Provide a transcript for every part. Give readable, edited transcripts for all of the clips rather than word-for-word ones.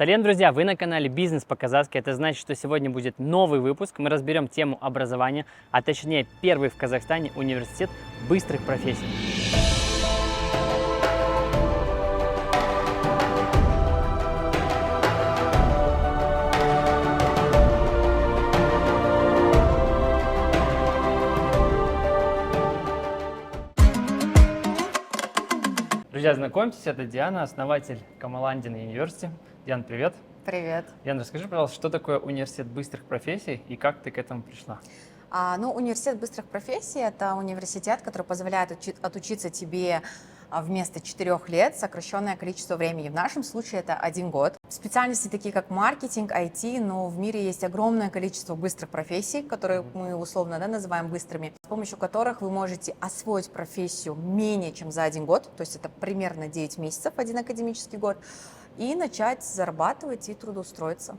Салем, друзья! Вы на канале Бизнес по-казахски. Это значит, что сегодня будет новый выпуск. Мы разберем тему образования, а точнее первый в Казахстане университет быстрых профессий. Друзья, знакомьтесь, это Диана, основатель Камаландин University. Диана, привет. Привет. Диана, расскажи, пожалуйста, что такое университет быстрых профессий и как ты к этому пришла? Университет быстрых профессий – это университет, который позволяет отучиться тебе вместо 4 лет сокращенное количество времени. В нашем случае это 1 год. Специальности такие как маркетинг, IT, но в мире есть огромное количество быстрых профессий, которые мы условно называем быстрыми, с помощью которых вы можете освоить профессию менее чем за 1 год, то есть это примерно 9 месяцев, 1 академический год, и начать зарабатывать и трудоустроиться.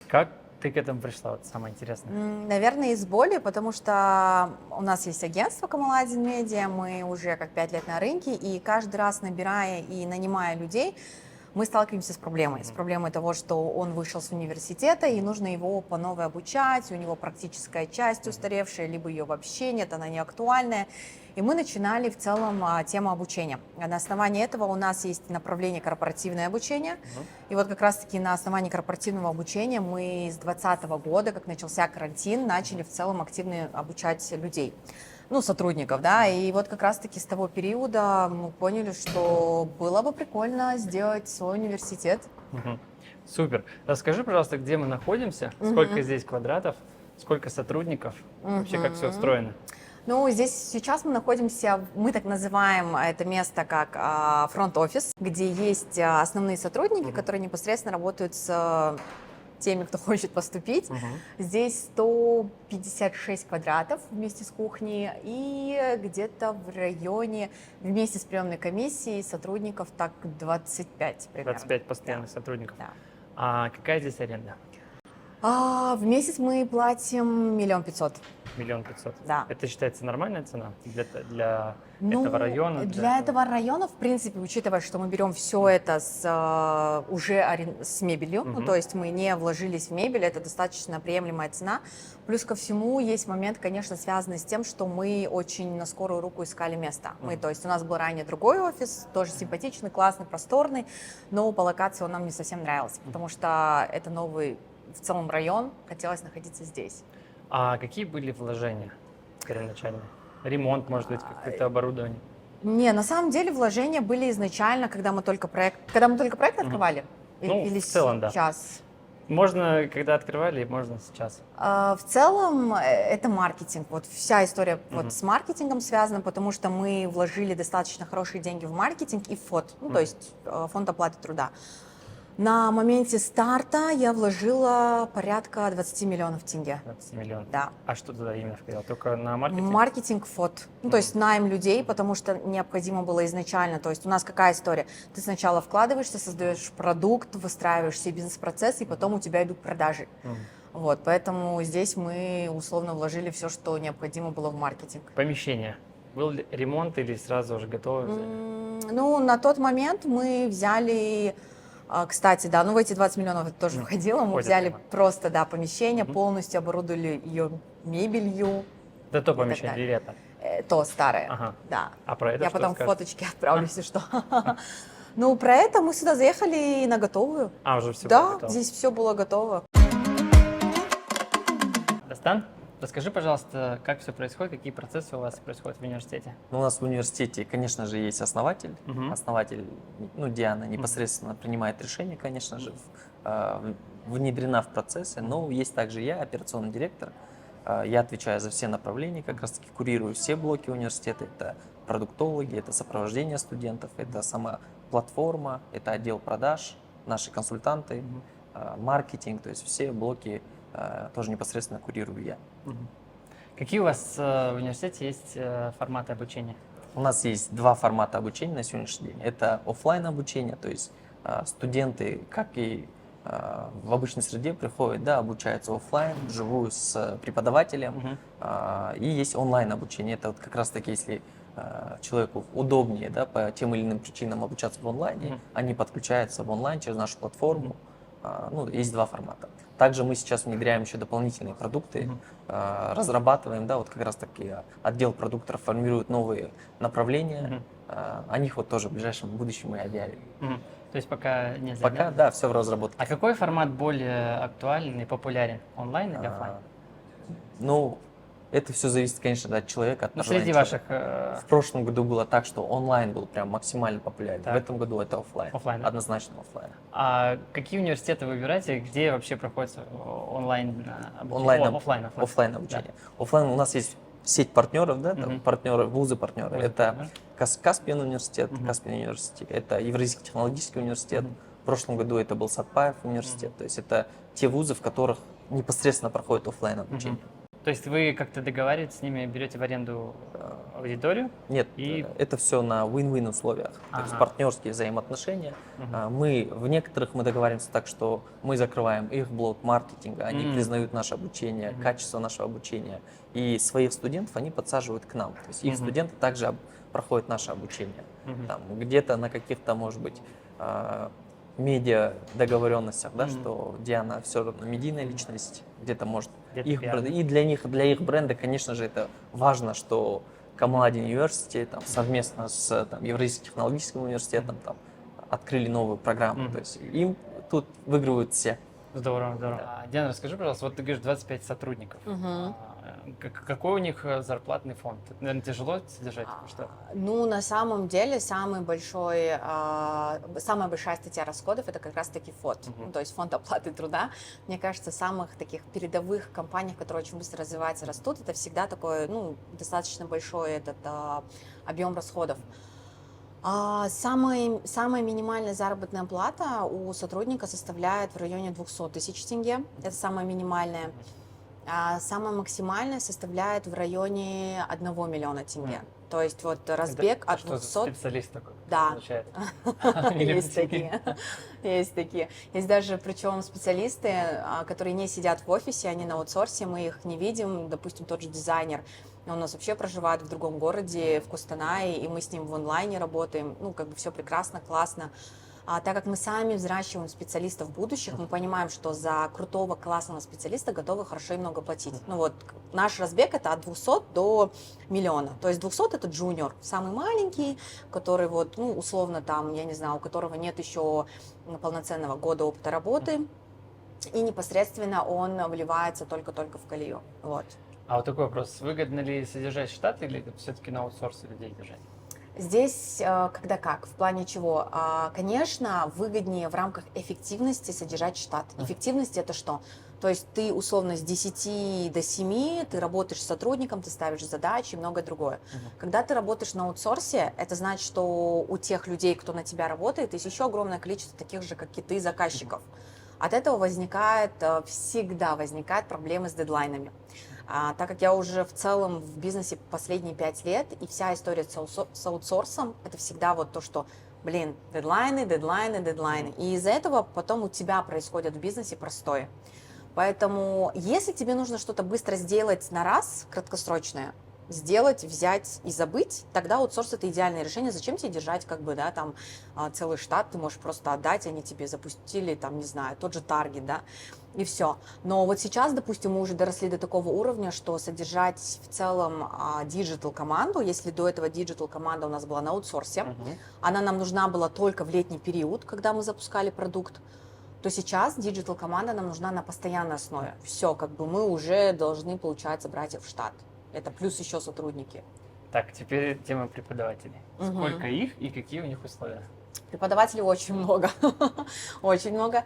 Как ты к этому пришла? Вот самое интересное. Наверное, из боли, потому что у нас есть агентство Камаландин Медиа, мы уже как 5 лет на рынке, и каждый раз, набирая и нанимая людей, мы сталкиваемся с проблемой. С проблемой того, что он вышел с университета, и нужно его по новой обучать, у него практическая часть устаревшая, либо ее вообще нет, она не актуальная. И мы начинали в целом тему обучения. На основании этого у нас есть направление корпоративное обучение. И вот как раз-таки на основании корпоративного обучения мы с 2020 года, как начался карантин, начали в целом активно обучать людей. Сотрудников, да, и вот как раз-таки с того периода мы поняли, что было бы прикольно сделать свой университет. Супер. Расскажи, пожалуйста, где мы находимся, сколько здесь квадратов, сколько сотрудников, вообще как все устроено? Здесь сейчас мы находимся, мы так называем это место как фронт-офис, где есть основные сотрудники, которые непосредственно работают с теми, кто хочет поступить. Здесь 156 квадратов вместе с кухней и где-то в районе вместе с приемной комиссией сотрудников так 25 примерно. 25 постоянных сотрудников. Да. А какая здесь аренда? В месяц мы платим 1 500 000. 1 500 000? Да. Это считается нормальная цена для этого района? Для этого района, в принципе, учитывая, что мы берем все это с мебелью, то есть мы не вложились в мебель, это достаточно приемлемая цена. Плюс ко всему есть момент, конечно, связанный с тем, что мы очень на скорую руку искали место. То есть у нас был ранее другой офис, тоже симпатичный, классный, просторный, но по локации он нам не совсем нравился, потому что это новый в целом район, хотелось находиться здесь. А какие были вложения первоначальные? Ремонт, может быть, какое-то оборудование? Не, на самом деле вложения были изначально, когда мы только проект открывали? Или в целом, сейчас? Да. Можно, когда открывали, можно сейчас. В целом это маркетинг. Вот вся история с маркетингом связана, потому что мы вложили достаточно хорошие деньги в маркетинг и ФОТ, то есть фонд оплаты труда. На моменте старта я вложила порядка 20 миллионов тенге. 20 миллионов? Да. А что туда именно входило? Только на маркетинг? Маркетинг, ФОТ. То есть найм людей, потому что необходимо было изначально. То есть у нас какая история? Ты сначала вкладываешься, создаешь продукт, выстраиваешь все бизнес-процессы, и потом у тебя идут продажи. Поэтому здесь мы условно вложили все, что необходимо было в маркетинг. Помещение. Был ли ремонт или сразу уже готово? На тот момент мы взяли... Кстати, в эти 20 миллионов это тоже входило. Мы взяли просто, помещение, полностью оборудовали ее мебелью. Да, то помещение или это? То старое, да. А про это я что потом скажешь? фоточки отправлю, если что. Про это мы сюда заехали на готовую. Уже все было готово? Да, здесь все было готово. Дастан, расскажи, пожалуйста, как все происходит, какие процессы у вас происходят в университете? У нас в университете, конечно же, есть основатель. Основатель, Диана, непосредственно принимает решения, конечно же, внедрена в процессы. Но есть также я, операционный директор. Я отвечаю за все направления, как раз таки курирую все блоки университета. Это продуктологи, это сопровождение студентов, это сама платформа, это отдел продаж, наши консультанты, маркетинг, то есть все блоки тоже непосредственно курирую я. Какие у вас в университете есть форматы обучения? У нас есть 2 формата обучения на сегодняшний день. Это офлайн обучение, то есть студенты, как и в обычной среде, приходят, обучаются офлайн, вживую с преподавателем. И есть онлайн обучение. Это как раз таки, если человеку удобнее по тем или иным причинам обучаться в онлайне, они подключаются в онлайн через нашу платформу. Ну, есть два формата. Также мы сейчас внедряем еще дополнительные продукты, разрабатываем, да, вот как раз таки отдел продуктов формирует новые направления, о них вот тоже в ближайшем будущем мы объявим. То есть пока не Пока, да, все в разработке. А какой формат более актуален и популярен? Онлайн или офлайн? Ну, это все зависит, конечно, от человека, от Ну, среди человека. ваших... В прошлом году было так, что онлайн был прям максимально популярен. Так. В этом году это офлайн. Оффлайн, да? Однозначно офлайн. А какие университеты вы выбираете, где вообще проходит онлайн обучение? Онлайн, Оффлайн. офлайн обучение. Офлайн у нас есть сеть партнеров, да, там партнеры, вузы-партнеры. Это Каспиан университет, это Евразийский технологический университет. В прошлом году это был Сатпаев университет. То есть это те вузы, в которых непосредственно проходит офлайн обучение. То есть вы как-то договариваетесь с ними, берете в аренду аудиторию? Нет, И- это все на win-win условиях. То есть Ага. партнерские взаимоотношения. В некоторых мы договариваемся так, что мы закрываем их блок маркетинга, они признают наше обучение, качество нашего обучения. И своих студентов они подсаживают к нам. То есть их студенты также проходят наше обучение. Там, где-то на каких-то, может быть, медиа договоренностях, да, что Диана все равно медийная личность, где-то может Где-то их пиар. и для их бренда, конечно же, это важно, что Камаладин University там, совместно с Евразийским технологическим университетом там, открыли новую программу. То есть им тут выигрывают все. Здорово, здорово. Диана, расскажи, пожалуйста, вот ты говоришь 25 сотрудников. Какой у них зарплатный фонд? Это, наверное, тяжело содержать такой штат? Ну, на самом деле, самая большая статья расходов – это как раз-таки ФОТ, ну, то есть фонд оплаты труда. Мне кажется, в самых таких передовых компаниях, которые очень быстро развиваются, растут, это всегда такой, ну, достаточно большой этот объем расходов. Самая минимальная заработная плата у сотрудника составляет в районе 200 тысяч тенге. Это самая минимальная. А самая максимальная составляет в районе 1 миллиона тенге. То есть вот разбег от Что 200... за специалист такой? Да. Получает? Есть такие. Есть такие. Есть даже, причем, специалисты, которые не сидят в офисе, они на аутсорсе, мы их не видим. Допустим, тот же дизайнер, он у нас вообще проживает в другом городе, в Кустанае, и мы с ним в онлайне работаем. Ну, как бы все прекрасно, классно. Так как мы сами взращиваем специалистов будущих, мы понимаем, что за крутого, классного специалиста готовы хорошо и много платить. Ну вот, наш разбег это от 200 до миллиона. То есть 200 это джуниор, самый маленький, который вот, ну, условно там, я не знаю, у которого нет еще полноценного года опыта работы, и непосредственно он вливается только-только в колею. Вот. А вот такой вопрос. Выгодно ли содержать штат или все-таки на аутсорсе людей держать? Здесь когда как, в плане чего? Конечно, выгоднее в рамках эффективности содержать штат. Эффективность это что? То есть ты условно с 10 до 7, ты работаешь с сотрудником, ты ставишь задачи и многое другое. Когда ты работаешь на аутсорсе, это значит, что у тех людей, кто на тебя работает, есть еще огромное количество таких же, как и ты, заказчиков. От этого всегда возникают проблемы с дедлайнами. Так как я уже в целом в бизнесе последние 5 лет, и вся история с аутсорсом, это всегда вот то, что, дедлайны. И из-за этого потом у тебя происходит в бизнесе простое. Поэтому, если тебе нужно что-то быстро сделать на раз, краткосрочное, взять и забыть, тогда аутсорс это идеальное решение. Зачем тебе держать там целый штат, ты можешь просто отдать, они тебе запустили, там, не знаю, тот же таргет, да, и все. Но вот сейчас, допустим, мы уже доросли до такого уровня, что содержать в целом диджитал команду, если до этого диджитал команда у нас была на аутсорсе, она нам нужна была только в летний период, когда мы запускали продукт, то сейчас диджитал команда нам нужна на постоянной основе. Все, мы уже должны, получается, брать их в штат. Это плюс еще сотрудники. Так, теперь тема преподавателей. Сколько их и какие у них условия? Преподавателей очень много. Очень много.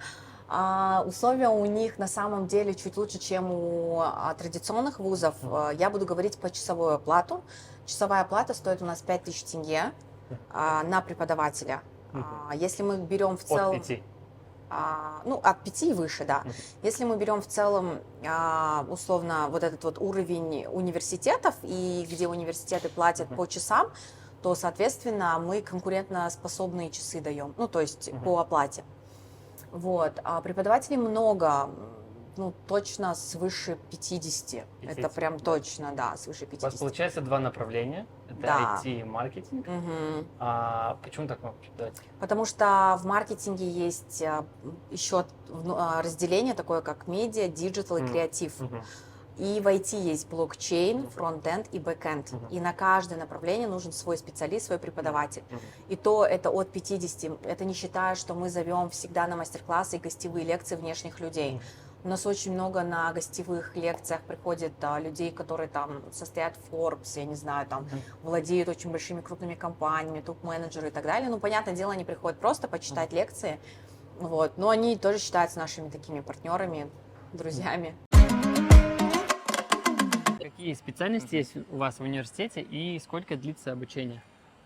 Условия у них на самом деле чуть лучше, чем у традиционных вузов. Я буду говорить по часовую оплату. Часовая оплата стоит у нас 5000 тенге на преподавателя. Если мы берем в целом... От 5. От 5 и выше, да. Если мы берем в целом, условно, вот этот вот уровень университетов, и где университеты платят по часам, то, соответственно, мы конкурентоспособные часы даем, то есть по оплате. Вот. А преподавателей много, точно свыше 50. Это прям точно, да, свыше 50. У вас получается два направления. Это Да. IT-маркетинг. Мгм. Почему так много преподавать? Потому что в маркетинге есть еще разделение такое, как медиа, диджитал и Мгм. креатив. Мгм. И в IT есть блокчейн, Мгм. фронт-энд и бэкэнд. Мгм. И на каждое направление нужен свой специалист, свой преподаватель. Мгм. И то это от 50. Это не считая, что мы зовем всегда на мастер-классы и гостевые лекции внешних людей. Мгм. У нас очень много на гостевых лекциях приходит людей, которые там состоят в Forbes, я не знаю, там Мгм. владеют очень большими крупными компаниями, топ-менеджеры и так далее. Ну, понятное дело, они приходят просто почитать лекции, вот, но они тоже считаются нашими такими партнерами, друзьями. Какие специальности есть у вас в университете и сколько длится обучение?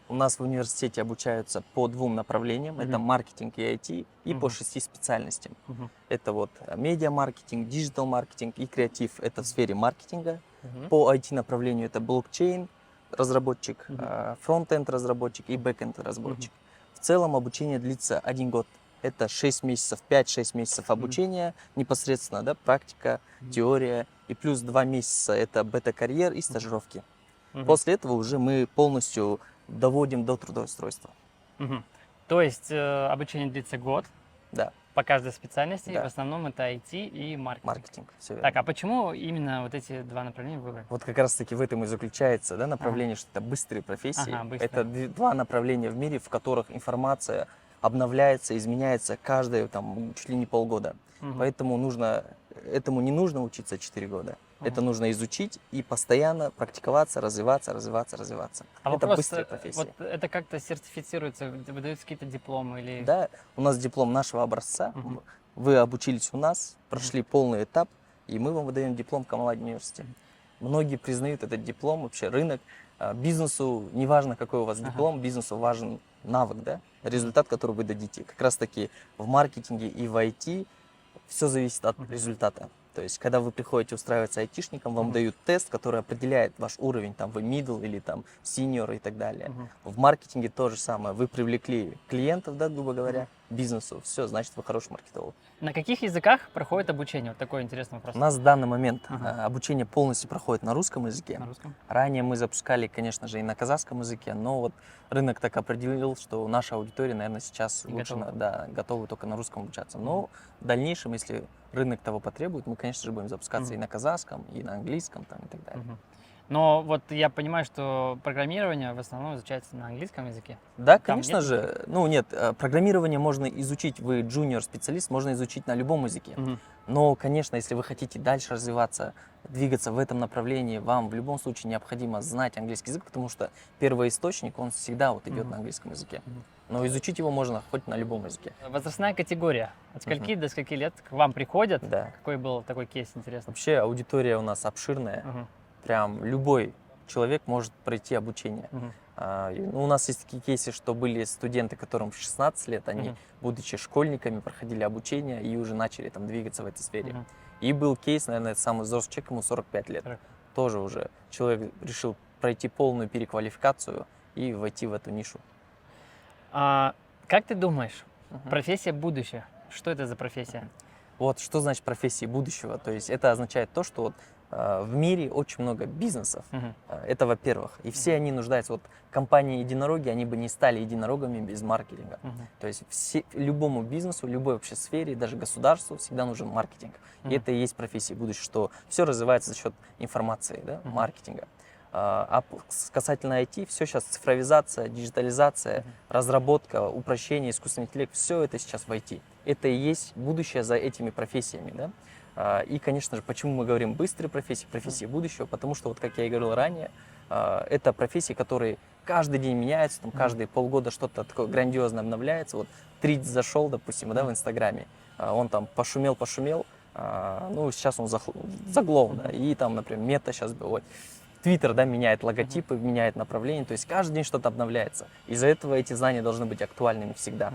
У нас в университете обучаются по 2 направлениям. Это Мгм. маркетинг и IT, и по Мгм. 6 специальностям. Мгм. Это вот медиа-маркетинг, диджитал-маркетинг и креатив. Это в сфере маркетинга. Мгм. По IT-направлению это блокчейн разработчик, Мгм. фронт-энд разработчик и бэк-энд разработчик. В целом обучение длится 1 год. Это 6 месяцев, 5-6 месяцев обучения непосредственно, да, практика, теория. И плюс 2 месяца это бета-карьер и стажировки. Мгм. После этого уже мы полностью доводим до трудоустройства. Мгм. То есть обучение длится год Да, по каждой специальности, и в да, основном это IT и маркетинг. маркетинг, все Так, верно. а почему именно вот эти два направления выбрали? Вот как раз таки в этом и заключается, да, направление, что это быстрые профессии. Ага, быстро. Это 2 направления в мире, в которых информация обновляется, изменяется каждые там чуть ли не полгода. Мгм. Поэтому этому не нужно учиться 4 года. Это Мгм. нужно изучить и постоянно практиковаться, развиваться. А Это вопрос, быстрые профессии. вот это как-то сертифицируется, выдаются какие-то дипломы или... Да, у нас диплом нашего образца. Мгм. Вы обучились у нас, прошли полный этап, и мы вам выдаем диплом в Камаладе университете. Многие признают этот диплом, вообще рынок. Бизнесу, неважно какой у вас Ага. диплом, бизнесу важен навык, да, результат, который вы дадите. Как раз таки в маркетинге и в IT все зависит от результата. То есть, когда вы приходите устраиваться айтишником, вам дают тест, который определяет ваш уровень, там, вы middle или там senior и так далее. В маркетинге то же самое. Вы привлекли клиентов, да, грубо говоря, бизнесу, все, значит, вы хороший маркетолог. На каких языках проходит обучение? Вот такой интересный вопрос. У нас в данный момент Ага. обучение полностью проходит на русском языке. На русском? Ранее мы запускали, конечно же, и на казахском языке, но вот рынок так определил, что наша аудитория, наверное, сейчас лучше, Готова. да, готова только на русском обучаться. Но в дальнейшем, если рынок того потребует, мы, конечно же, будем запускаться и на казахском, и на английском, там, и так далее. Мгм. Но вот я понимаю, что программирование в основном изучается на английском языке. Да, Там конечно нет же. Ну, нет, программирование можно изучить, вы джуниор-специалист, можно изучить на любом языке. Мгм. Но, конечно, если вы хотите дальше развиваться, двигаться в этом направлении, вам в любом случае необходимо знать английский язык, потому что первоисточник, он всегда вот идет на английском языке. Но изучить его можно хоть на любом языке. Возрастная категория. От скольки до скольки лет к вам приходят? Да. Какой был такой кейс интересный? Вообще аудитория у нас обширная. Мгм. Прям любой человек может пройти обучение. Мгм. У нас есть такие кейсы, что были студенты, которым в 16 лет, они, Мгм. будучи школьниками, проходили обучение и уже начали там двигаться в этой сфере. Мгм. И был кейс, наверное, это самый взрослый человек, ему 45 лет. 40. Тоже уже человек решил пройти полную переквалификацию и войти в эту нишу. Как ты думаешь, профессия будущее? Что это за профессия? Вот что значит профессии будущего? То есть это означает то, что вот, в мире очень много бизнесов. Мгм. Это во-первых. И все они нуждаются. Вот компании-единороги, они бы не стали единорогами без маркетинга. Мгм. То есть любому бизнесу, любой вообще сфере, даже государству всегда нужен маркетинг. И это и есть профессия будущего, что все развивается за счет информации, да, маркетинга. Касательно IT, все сейчас цифровизация, диджитализация, разработка, упрощение, искусственный интеллект, все это сейчас в IT. Это и есть будущее за этими профессиями, да. И, конечно же, почему мы говорим быстрые профессии будущего, потому что, вот как я и говорил ранее, это профессии, которые каждый день меняются, там, каждые полгода что-то такое грандиозно обновляется. Вот Трид зашел, допустим, да, в Инстаграме, он там пошумел, ну, сейчас он заглох, да, и там, например, Мета сейчас, Твиттер, да, меняет логотипы, меняет направление, то есть каждый день что-то обновляется. Из-за этого эти знания должны быть актуальными всегда.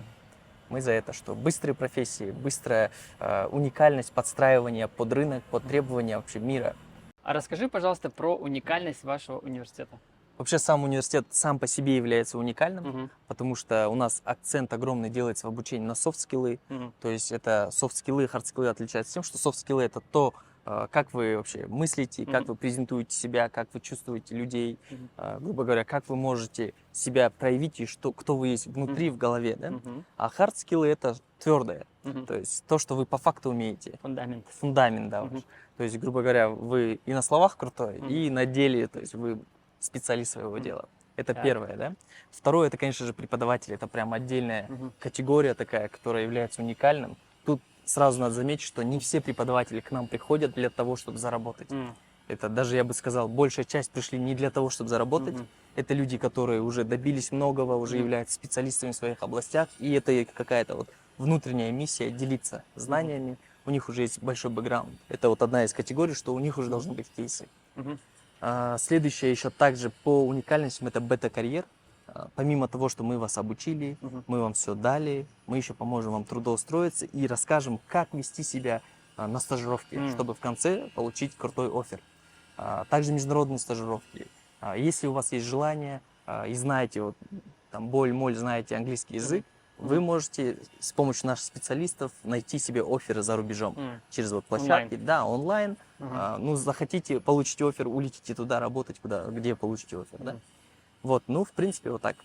Мы за это, что быстрые профессии, быстрая уникальность, подстраивание под рынок, под требования вообще мира. А расскажи, пожалуйста, про уникальность вашего университета. Вообще сам университет сам по себе является уникальным, Мгм. потому что у нас акцент огромный делается в обучении на софт-скиллы. Мгм. То есть это софт-скиллы, хард-скиллы отличаются тем, что софт-скиллы это то, как вы вообще мыслите, как Мгм. вы презентуете себя, как вы чувствуете людей, Мгм. грубо говоря, как вы можете себя проявить и что, кто вы есть внутри, Мгм. в голове, да? Мгм. А хард-скиллы это твердое, Мгм. то есть то, что вы по факту умеете, Фундамент. фундамент, да, Мгм. ваш. То есть, грубо говоря, вы и на словах крутой, Мгм. и на деле, то есть вы специалист своего Мгм. дела. Это Так. первое, да? Второе, это, конечно же, преподаватели. Это прям отдельная Мгм. категория такая, которая является уникальным. Тут сразу надо заметить, что не все преподаватели к нам приходят для того, чтобы заработать. М. Это даже, я бы сказал, большая часть пришли не для того, чтобы заработать. Мгм. Это люди, которые уже добились многого, уже Мгм. являются специалистами в своих областях. И это и какая-то вот внутренняя миссия делиться знаниями. У них уже есть большой бэкграунд. Это вот одна из категорий, что у них уже должны быть кейсы. Мгм. Следующее еще также по уникальностям это бета-карьер. Помимо того, что мы вас обучили, Мгм. мы вам все дали, мы еще поможем вам трудоустроиться и расскажем, как вести себя на стажировке, М. чтобы в конце получить крутой оффер. Также международные стажировки. Если у вас есть желание и знаете, вот, там, боль-моль, знаете английский язык, Мгм. вы Мгм. можете с помощью наших специалистов найти себе офферы за рубежом. М. Через вот Онлайн. площадки, да, онлайн. Мгм. Ну, захотите, получите оффер, улетите туда работать, где получите оффер, да? Мгм. Вот, ну, в принципе, вот так.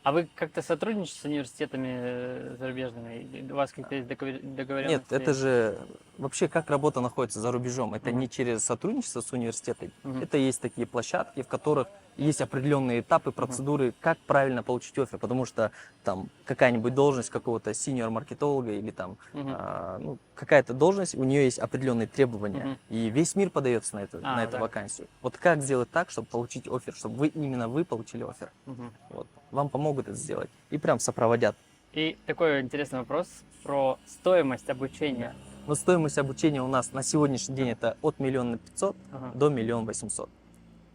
А вы как-то сотрудничаете с университетами зарубежными? Или у вас какие-то есть Нет, договоренности? это же вообще как работа находится за рубежом. Это Мгм. не через сотрудничество с университетом. Мгм. Это есть такие площадки, в которых есть определенные этапы, процедуры, как правильно получить оффер. Потому что там какая-нибудь должность какого-то синьор-маркетолога или там Мгм. ну, какая-то должность, у нее есть определенные требования. Мгм. И весь мир подается на Вот эту так. вакансию. Вот как сделать так, чтобы получить оффер, чтобы именно вы получили оффер. Мгм. Вот. Вам помогут это сделать. И прям сопроводят. И такой интересный вопрос про стоимость Да. обучения. Но стоимость обучения у нас на сегодняшний день это от 1 500 000 Ага. до 1 800 000.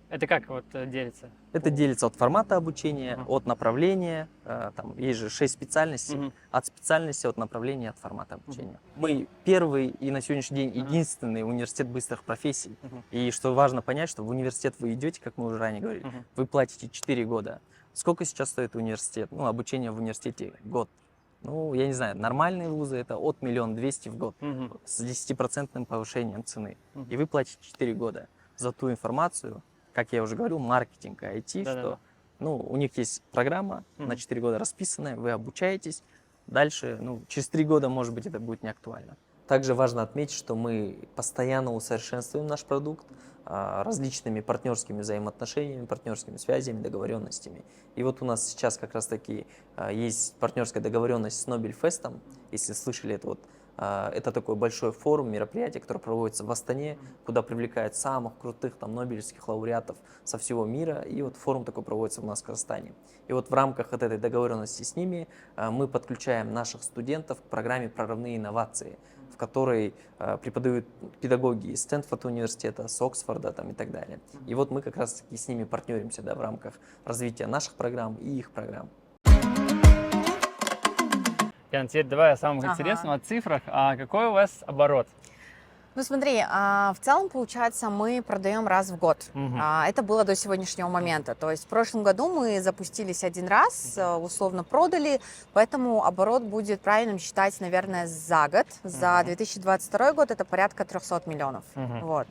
Это как вот делится? Это делится от формата обучения, Ага. от направления. Там есть же 6 специальностей. Мгм. От специальности, от направления, от формата Мгм. обучения. Мы первый и на сегодняшний день Ага. единственный университет быстрых профессий. Мгм. И что важно понять, что в университет вы идете, как мы уже ранее говорили, Мгм. вы платите 4 года. Сколько сейчас стоит университет? Ну, обучение в университете год. Ну, я не знаю, нормальные вузы это от 1 200 000 в год Мгм. с 10% повышением цены. Мгм. И вы платите 4 года за ту информацию, как я уже говорил, маркетинг и IT, Да-да-да. что ну, у них есть программа на Мгм. 4 года расписанная, вы обучаетесь, дальше, ну, через 3 года, может быть, это будет не актуально. Также важно отметить, что мы постоянно усовершенствуем наш продукт различными партнерскими взаимоотношениями, партнерскими связями, договоренностями. И вот у нас сейчас как раз-таки есть партнерская договоренность с Нобель-фестом, если слышали это вот. Это такой большой форум, мероприятие, которое проводится в Астане, куда привлекают самых крутых там нобелевских лауреатов со всего мира. И вот форум такой проводится у нас в Казахстане. И вот в рамках от этой договоренности с ними мы подключаем наших студентов к программе «Прорывные инновации», в которой преподают педагоги из Стэнфорда университета, с Оксфорда там, и так далее. И вот мы как раз-таки с ними партнеримся, да, в рамках развития наших программ и их программ. Ян, теперь давай о самом Ага. интересном, о цифрах. А какой у вас оборот? Ну смотри, в целом, получается, мы продаем раз в год. Мгм. Это было до сегодняшнего момента. То есть в прошлом году мы запустились один раз, условно продали, поэтому оборот будет правильным считать, наверное, за год. За Мгм. 2022 год это порядка 300 миллионов. Мгм. Вот.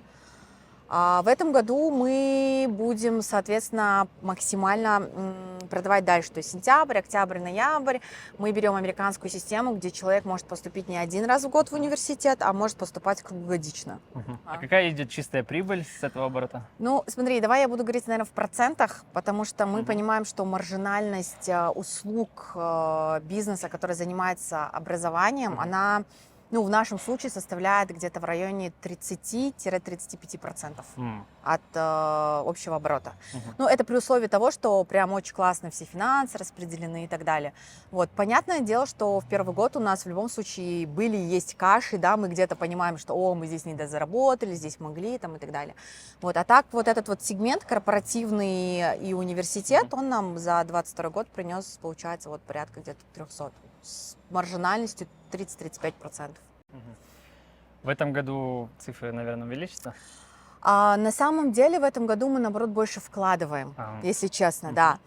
В этом году мы будем, соответственно, максимально продавать дальше. То есть сентябрь, октябрь, ноябрь. Мы берем американскую систему, где человек может поступить не один раз в год в университет, а может поступать круглогодично. Мгм. А Ага. какая идет чистая прибыль с этого оборота? Ну, смотри, давай я буду говорить, наверное, в процентах, потому что мы Мгм. понимаем, что маржинальность услуг бизнеса, который занимается образованием, Мгм. она, ну, в нашем случае составляет где-то в районе 30-35% М. от общего оборота. Мгм. Ну, это при условии того, что прям очень классно все финансы распределены и так далее. Вот, понятное дело, что в первый год у нас в любом случае были и есть каши, да, мы где-то понимаем, что, мы здесь недозаработали, здесь могли, там, и так далее. Вот, а так вот этот вот сегмент корпоративный и университет, он нам за 22 год принес, получается, вот порядка где-то 300 с маржинальностью 30-35%. Мгм. В этом году цифры, наверное, увеличатся? А на самом деле в этом году мы, наоборот, больше вкладываем, Ага. если честно, Мгм. да.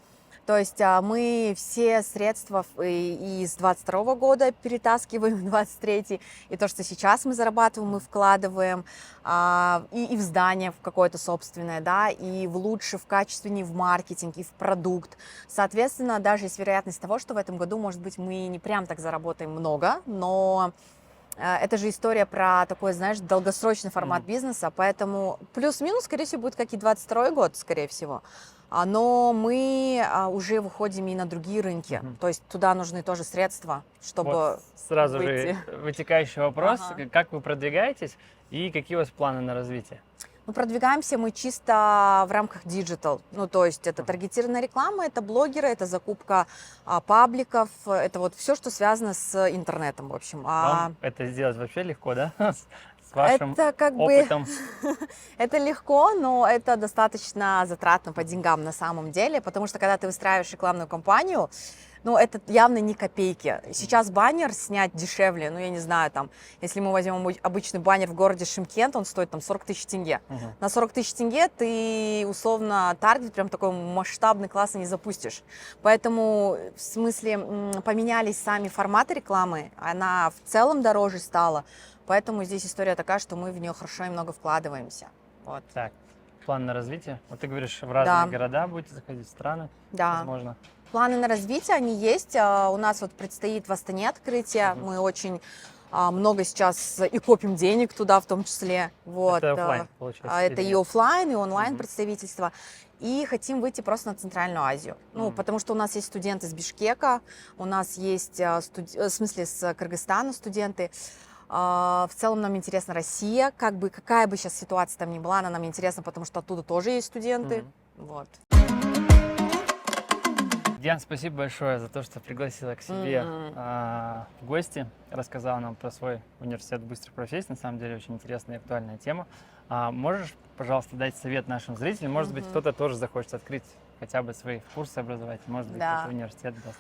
То есть мы все средства из 22 года перетаскиваем в 23, и то, что сейчас мы зарабатываем, мы вкладываем и в здание в какое-то собственное, да, и в лучше, в качественнее, в маркетинг, и в продукт. Соответственно, даже есть вероятность того, что в этом году, может быть, мы не прям так заработаем много, но это же история про такой, знаешь, долгосрочный формат бизнеса, поэтому плюс-минус, скорее всего, будет как и 22 год, скорее всего. Но мы уже выходим и на другие рынки, то есть туда нужны тоже средства, чтобы Вот сразу выйти. же вытекающий вопрос, Ага. как вы продвигаетесь и какие у вас планы на развитие? Ну, продвигаемся мы чисто в рамках диджитал, ну, то есть это таргетированная реклама, это блогеры, это закупка пабликов, это вот все, что связано с интернетом, в общем. Вам это сделать вообще легко, да? С вашим Это как бы, опытом. это легко, но это достаточно затратно по деньгам на самом деле, потому что когда ты выстраиваешь рекламную кампанию, ну, это явно не копейки. Сейчас баннер снять дешевле, ну, я не знаю, там, если мы возьмем обычный баннер в городе Шымкент, он стоит там 40 тысяч тенге. На 40 тысяч тенге ты, условно, таргет прям такой масштабный, классный не запустишь. Поэтому, в смысле, поменялись сами форматы рекламы, она в целом дороже стала, поэтому здесь история такая, что мы в нее хорошо и много вкладываемся. Вот. Так, план на развитие. Вот ты говоришь, в разные Да. города будете заходить, страны, Да. возможно. Планы на развитие, они есть. У нас вот предстоит в Астане открытие. Мы очень много сейчас и копим денег туда в том числе. Вот. Это оффлайн, получается. Это или и нет? офлайн, и онлайн представительство. И хотим выйти просто на Центральную Азию. Ну, потому что у нас есть студенты с Бишкека, у нас есть, в смысле, с Кыргызстана студенты. В целом нам интересна Россия, как бы какая бы сейчас ситуация там ни была, она нам интересна, потому что оттуда тоже есть студенты. Вот. Диана, спасибо большое за то, что пригласила к себе в гости, рассказала нам про свой университет быстрых профессий. На самом деле очень интересная и актуальная тема. Можешь, пожалуйста, дать совет нашим зрителям? Может быть, кто-то тоже захочет открыть хотя бы свои курсы образовательные, может быть, Да. какой-то университет даст.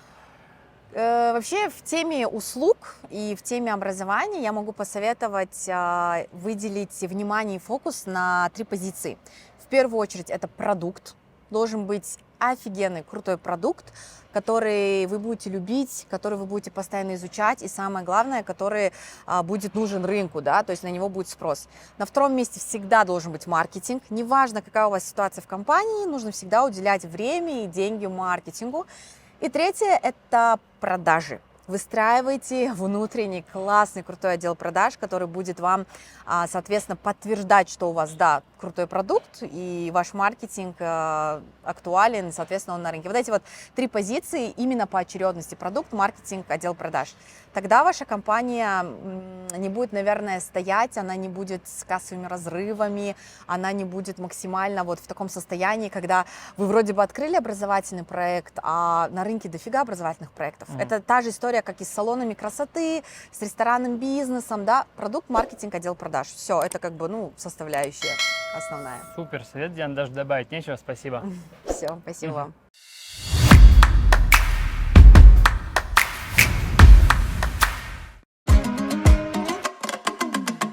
Вообще в теме услуг и в теме образования я могу посоветовать выделить внимание и фокус на 3 позиции. В первую очередь это продукт. Должен быть офигенный, крутой продукт, который вы будете любить, который вы будете постоянно изучать, и самое главное, который будет нужен рынку, да, то есть на него будет спрос. На втором месте всегда должен быть маркетинг. Неважно, какая у вас ситуация в компании, нужно всегда уделять время и деньги маркетингу. И третье – это продажи. Выстраивайте внутренний классный крутой отдел продаж, который будет вам, соответственно, подтверждать, что у вас, да, крутой продукт и ваш маркетинг актуален, и, соответственно, он на рынке. Вот эти вот 3 позиции именно по очередности: продукт, маркетинг, отдел продаж. Тогда ваша компания не будет, наверное, стоять, она не будет с кассовыми разрывами, она не будет максимально вот в таком состоянии, когда вы вроде бы открыли образовательный проект, а на рынке дофига образовательных проектов. Это та же история, как и с салонами красоты, с ресторанным бизнесом, да, продукт, маркетинг, отдел продаж. Все, это как бы, ну, составляющая основная. Супер совет, Диана, даже добавить нечего, спасибо. Все, спасибо вам.